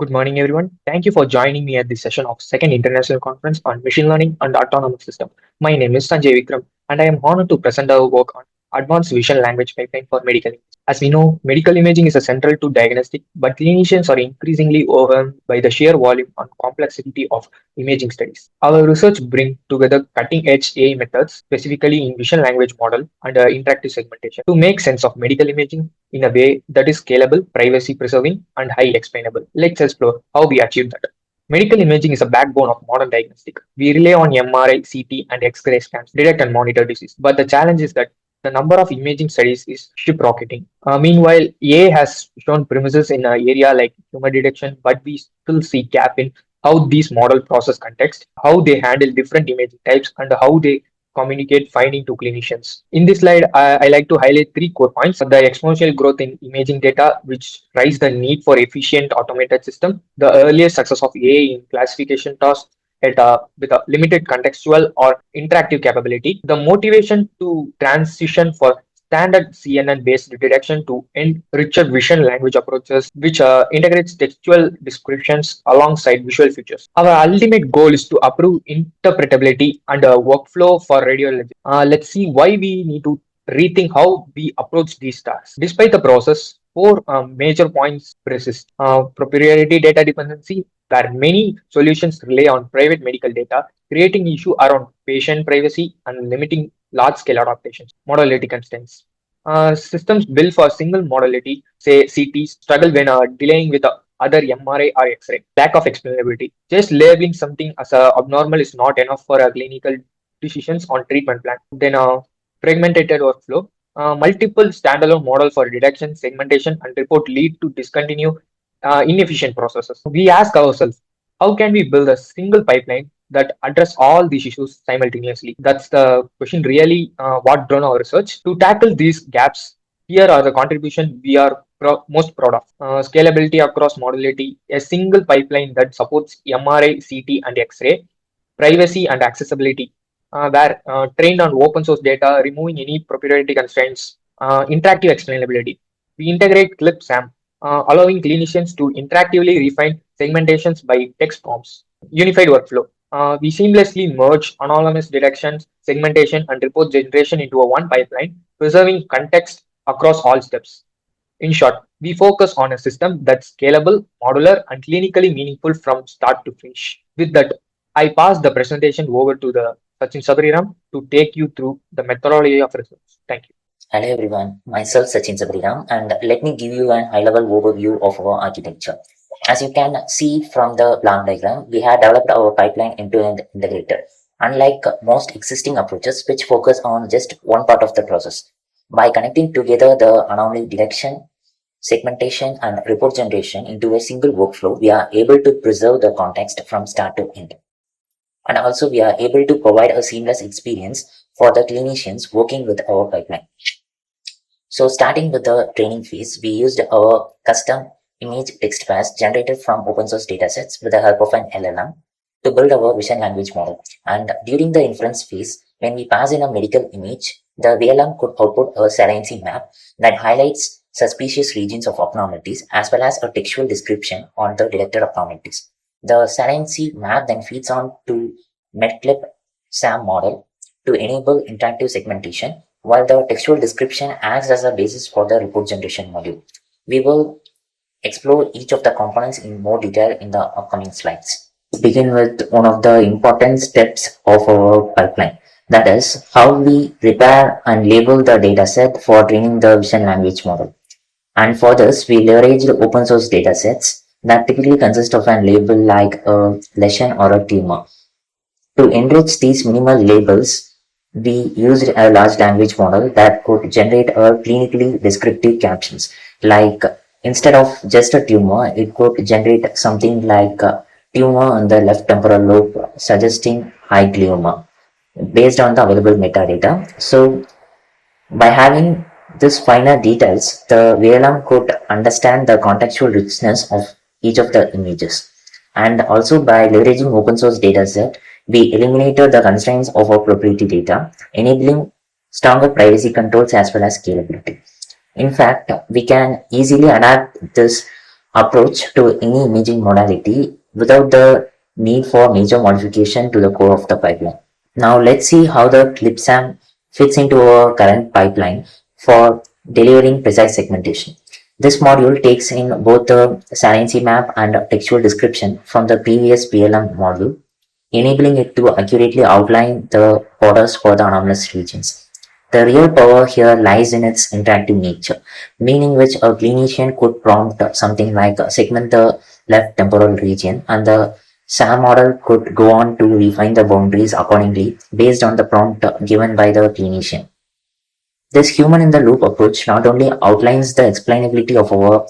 Good morning, everyone. Thank you for joining me at this session of Second International Conference on Machine Learning and Autonomous System. My name is Sanjay Vikram, and I am honored to present our work on Advanced Vision Language Pipeline for Medical Imaging. As we know, medical imaging is a central to diagnostic, but clinicians are increasingly overwhelmed by the sheer volume and complexity of imaging studies. Our research brings together cutting-edge AI methods, specifically in vision language model and interactive segmentation, to make sense of medical imaging in a way that is scalable, privacy preserving, and high explainable. Let's explore how we achieve that. Medical imaging is a backbone of modern diagnostic. We rely on MRI, CT, and X-ray scans to detect and monitor disease. But the challenge is that the number of imaging studies is ship-rocketing. Meanwhile, AI has shown premises in an area like tumor detection, but we still see gap in how these model process context, how they handle different imaging types, and how they communicate finding to clinicians. In this slide, I like to highlight three core points. The exponential growth in imaging data, which drives the need for efficient automated system, the earliest success of AI in classification tasks with a limited contextual or interactive capability, the motivation to transition for standard CNN-based detection to enriched vision language approaches, which integrates textual descriptions alongside visual features. Our ultimate goal is to improve interpretability and workflow for radiology. Let's see why we need to rethink how we approach these tasks. Despite the process, four major points persist. Proprietary data dependency, where many solutions rely on private medical data, creating issue around patient privacy and limiting large-scale adaptations. Modality constraints. Systems built for single modality, say CT, struggle when dealing with other MRI or X-ray. Lack of explainability. Just labeling something as a abnormal is not enough for a clinical decisions on treatment plan. Then fragmented workflow. Multiple standalone model for detection, segmentation, and report lead to discontinue inefficient processes. We ask ourselves, how can we build a single pipeline that address all these issues simultaneously? That's the question really what drawn our research. To tackle these gaps, here are the contribution we are most proud of. Scalability across modality, a single pipeline that supports MRI, CT, and X-ray, privacy and accessibility, where trained on open source data, removing any proprietary constraints, interactive explainability. We integrate clip SAM, allowing clinicians to interactively refine segmentations by text prompts. Unified workflow. We seamlessly merge anonymous detections, segmentation, and report generation into a one pipeline, preserving context across all steps. In short, we focus on a system that's scalable, modular, and clinically meaningful from start to finish. With that, I pass the presentation over to the Sachin Sabariram to take you through the methodology of research. Thank you. Hello everyone, myself Sachin Sabariram, and let me give you a high-level overview of our architecture. As you can see from the plan diagram, we have developed our pipeline end-to-end integrator. Unlike most existing approaches which focus on just one part of the process, by connecting together the anomaly detection, segmentation, and report generation into a single workflow, we are able to preserve the context from start to end. And also we are able to provide a seamless experience for the clinicians working with our pipeline. So starting with the training phase, we used our custom image text pairs generated from open source datasets with the help of an LLM to build our vision language model. And during the inference phase, when we pass in a medical image, the VLM could output a saliency map that highlights suspicious regions of abnormalities as well as a textual description on the detected abnormalities. The saliency map then feeds on to MedClip SAM model to enable interactive segmentation, while the textual description acts as a basis for the report generation module. We will explore each of the components in more detail in the upcoming slides. Begin with one of the important steps of our pipeline, that is how we prepare and label the dataset for training the vision language model. And for this, we leveraged open source datasets that typically consist of a label like a lesion or a tumor. To enrich these minimal labels, we used a large language model that could generate a clinically descriptive captions. Like instead of just a tumor, it could generate something like a tumor on the left temporal lobe suggesting high glioma based on the available metadata. So by having this finer details, the VLM could understand the contextual richness of each of the images. And also by leveraging open source dataset, we eliminated the constraints of our proprietary data, enabling stronger privacy controls as well as scalability. In fact, we can easily adapt this approach to any imaging modality without the need for major modification to the core of the pipeline. Now let's see how the ClipSam fits into our current pipeline for delivering precise segmentation. This module takes in both the saliency map and textual description from the previous PLM module, enabling it to accurately outline the borders for the anomalous regions. The real power here lies in its interactive nature, meaning which a clinician could prompt something like segment the left temporal region, and the SAM model could go on to refine the boundaries accordingly based on the prompt given by the clinician. This human in the loop approach not only outlines the explainability of our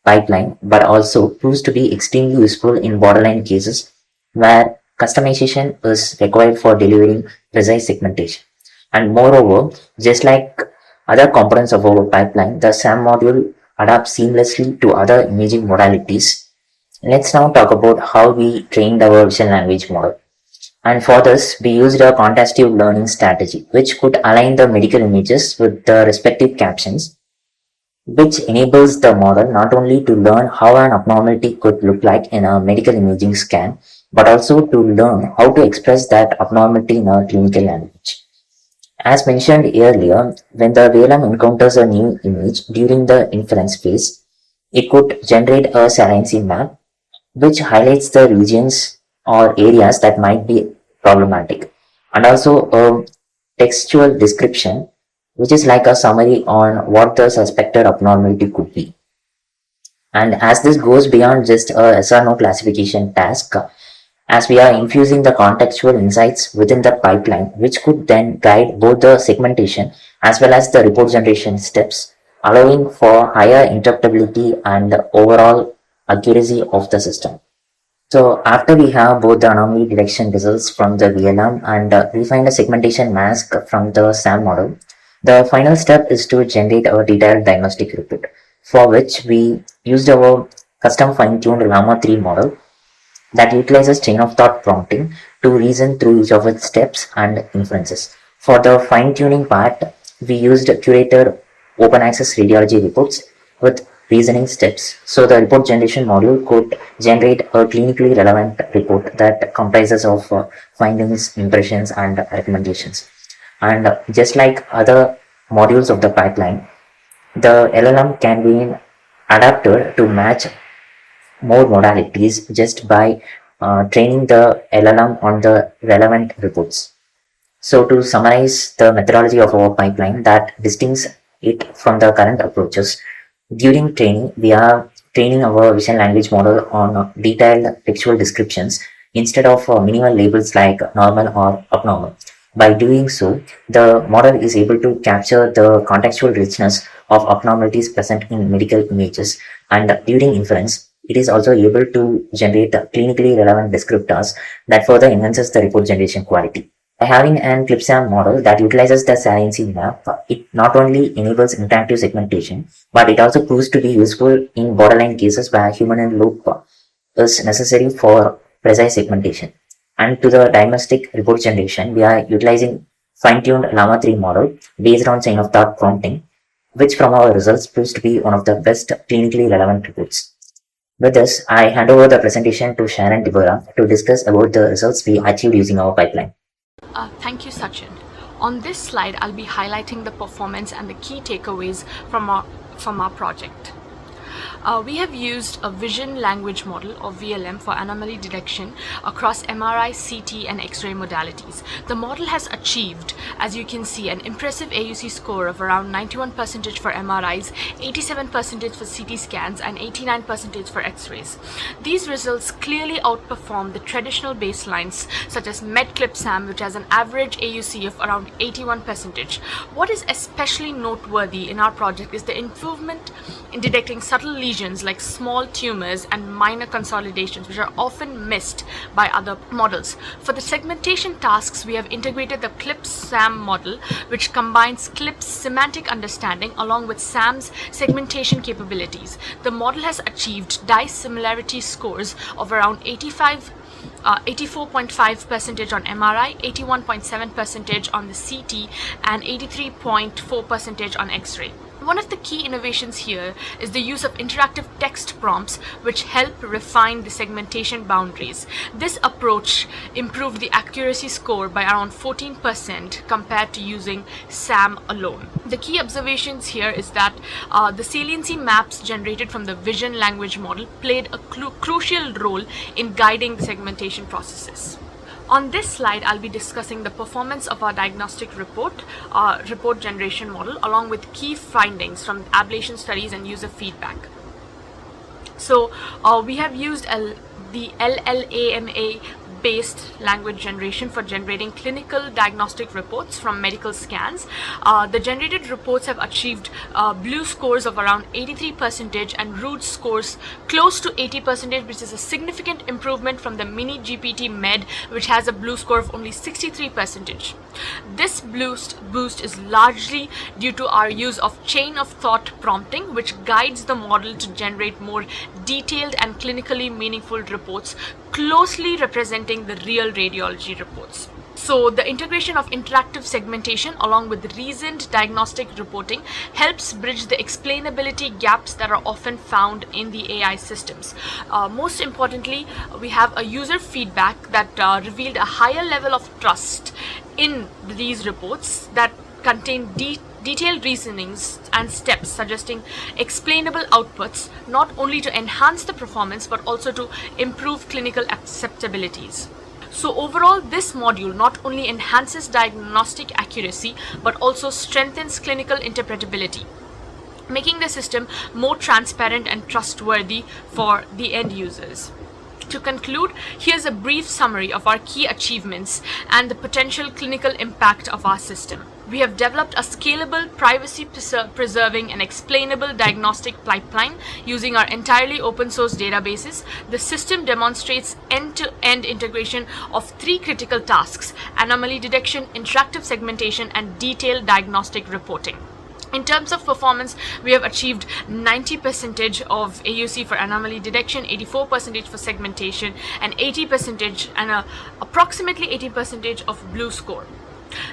pipeline but also proves to be extremely useful in borderline cases where customization is required for delivering precise segmentation. And moreover, just like other components of our pipeline, the SAM module adapts seamlessly to other imaging modalities. Let's now talk about how we trained our vision language model. And for this, we used a contextual learning strategy, which could align the medical images with the respective captions, which enables the model not only to learn how an abnormality could look like in a medical imaging scan, but also to learn how to express that abnormality in a clinical language. As mentioned earlier, when the VLM encounters a new image during the inference phase, it could generate a saliency map which highlights the regions or areas that might be problematic, and also a textual description which is like a summary on what the suspected abnormality could be. And as this goes beyond just a yes or no classification task, as we are infusing the contextual insights within the pipeline, which could then guide both the segmentation as well as the report generation steps, allowing for higher interpretability and overall accuracy of the system. So after we have both the anomaly detection results from the VLM and refine the segmentation mask from the SAM model, the final step is to generate a detailed diagnostic report, for which we used our custom fine-tuned Llama 3 model that utilizes chain of thought prompting to reason through each of its steps and inferences. For the fine-tuning part, we used curated open access radiology reports with reasoning steps. So the report generation module could generate a clinically relevant report that comprises of findings, impressions, and recommendations. And just like other modules of the pipeline, the LLM can be adapted to match more modalities just by training the LLM on the relevant reports. So to summarize the methodology of our pipeline that distinguishes it from the current approaches, during training, we are training our vision language model on detailed textual descriptions instead of minimal labels like normal or abnormal. By doing so, the model is able to capture the contextual richness of abnormalities present in medical images, and during inference, it is also able to generate clinically relevant descriptors that further enhances the report generation quality. By having an ClipSam model that utilizes the saliency map, it not only enables interactive segmentation, but it also proves to be useful in borderline cases where human in loop is necessary for precise segmentation. And to the diagnostic report generation, we are utilizing fine-tuned Llama 3 model based on chain of thought prompting, which from our results proves to be one of the best clinically relevant reports. With this, I hand over the presentation to Sharon Deborah to discuss about the results we achieved using our pipeline. Thank you, Sachin. On this slide, I'll be highlighting the performance and the key takeaways from our project. We have used a vision language model or VLM for anomaly detection across MRI, CT and X-ray modalities. The model has achieved, as you can see, an impressive AUC score of around 91% for MRIs, 87% for CT scans and 89% for X-rays. These results clearly outperform the traditional baselines such as MedClipSam, which has an average AUC of around 81%. What is especially noteworthy in our project is the improvement in detecting subtle lesions like small tumors and minor consolidations, which are often missed by other models. For the segmentation tasks, we have integrated the ClipSam model, which combines Clip's semantic understanding along with SAM's segmentation capabilities. The model has achieved dissimilarity scores of around 84.5% on MRI, 81.7% on the CT, and 83.4% on X-ray. One of the key innovations here is the use of interactive text prompts which help refine the segmentation boundaries. This approach improved the accuracy score by around 14% compared to using SAM alone. The key observations here is that the saliency maps generated from the vision language model played a crucial role in guiding the segmentation processes. On this slide, I'll be discussing the performance of our diagnostic report generation model along with key findings from ablation studies and user feedback. So we have used the LLAMA based language generation for generating clinical diagnostic reports from medical scans. The generated reports have achieved blue scores of around 83% and root scores close to 80%, which is a significant improvement from the mini GPT med, which has a blue score of only 63%. This boost is largely due to our use of chain of thought prompting, which guides the model to generate more detailed and clinically meaningful reports closely representing the real radiology reports. So the integration of interactive segmentation along with reasoned diagnostic reporting helps bridge the explainability gaps that are often found in the AI systems. Most importantly, we have a user feedback that revealed a higher level of trust in these reports that contain detailed reasonings and steps suggesting explainable outputs, not only to enhance the performance but also to improve clinical acceptabilities. So overall, this module not only enhances diagnostic accuracy but also strengthens clinical interpretability, making the system more transparent and trustworthy for the end users. To conclude, here's a brief summary of our key achievements and the potential clinical impact of our system. We have developed a scalable, privacy-preserving and explainable diagnostic pipeline using our entirely open-source databases. The system demonstrates end-to-end integration of 3 critical tasks: anomaly detection, interactive segmentation, and detailed diagnostic reporting. In terms of performance, we have achieved 90% of AUC for anomaly detection, 84% for segmentation, and 80% and approximately 80% of blue score.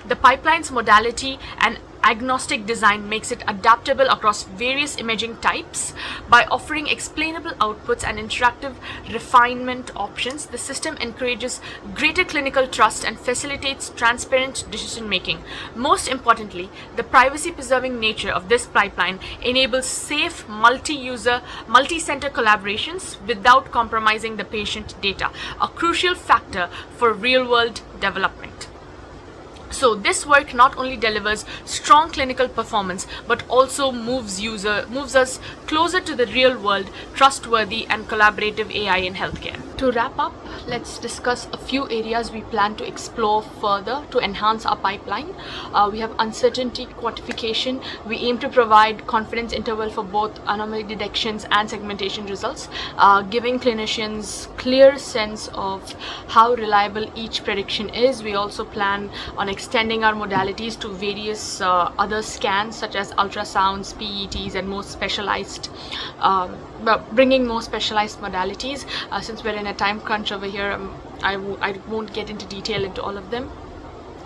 The pipeline's modality and agnostic design makes it adaptable across various imaging types. By offering explainable outputs and interactive refinement options, the system encourages greater clinical trust and facilitates transparent decision making. Most importantly, the privacy-preserving nature of this pipeline enables safe multi-user, multi-center collaborations without compromising the patient data, a crucial factor for real-world development. So this work not only delivers strong clinical performance but also moves us closer to the real world, trustworthy and collaborative AI in healthcare. To wrap up, let's discuss a few areas we plan to explore further to enhance our pipeline. We have uncertainty quantification. We aim to provide confidence interval for both anomaly detections and segmentation results, giving clinicians clear sense of how reliable each prediction is. We also plan on extending our modalities to various other scans such as ultrasounds, PETs, and more specialized, bringing more specialized modalities. Since we're in a time crunch over here, I won't get into detail into all of them.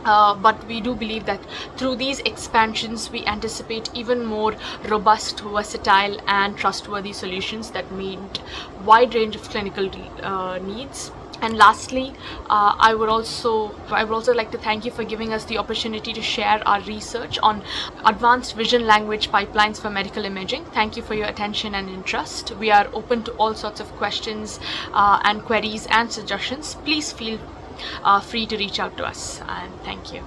But we do believe that through these expansions, we anticipate even more robust, versatile, and trustworthy solutions that meet wide range of clinical needs. And lastly, I would also like to thank you for giving us the opportunity to share our research on advanced vision language pipelines for medical imaging. Thank you for your attention and interest. We are open to all sorts of questions and queries and suggestions. Please feel free to reach out to us, and thank you.